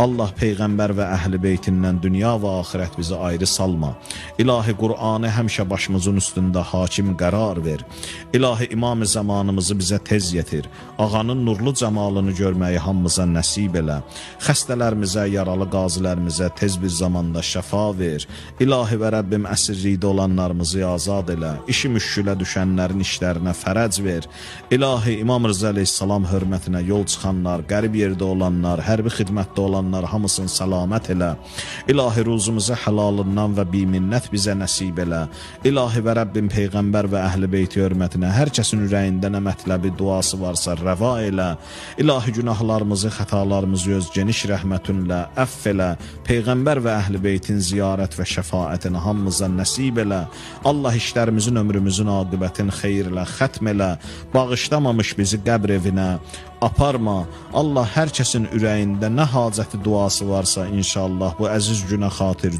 Allah Peyğəmbər və əhl-i beytindən dünya və axirət bizi ayrı salma. İlahi Qur'anı həmişə başımızın üstündə hakim qərar ver. İlahi İmam-ı zamanımızı bizə tez yetir. Ağanın nurlu cəmalını görməyi hamımıza nəsib elə. Xəstələrimizə, yaralı qazilərimizə tez bir zamanda şəfa ver. İlahi və Rəbbim əsirlikdə olanlarımızı azad elə. İşi müşkülə düşənlərin işlərinə fərəc ver. İlahi İmam Rıza əleyhissalam hörmətinə yol çıxanlar, qərib yerdə olanlar, hərbi xidmətdə olanlar, hamısını səlamət elə. İlahi ruzumuzu həlalından və biminnət bizə nəsib elə. İlahi və Rəbbim Peyğəmbər və əhl-i beyti hörmətinə hər kəsin ürəyində nə mətləbi duası varsa rəva elə. İlahi günahlarımızı, xətalarımızı öz geniş rəhmətinlə əff elə. Peyğəmbər və əhl-i beytin ziyarət və şəfaətini hamımıza nəsib elə. Allah işlərimizin, ömrümüzün aqibətin xeyr ilə xətm elə. Bağışlamamış bizi qəbr evinə aparma. Allah hər kəsin ürəyində nə hacəti duası varsa inşallah bu əziz günə xatir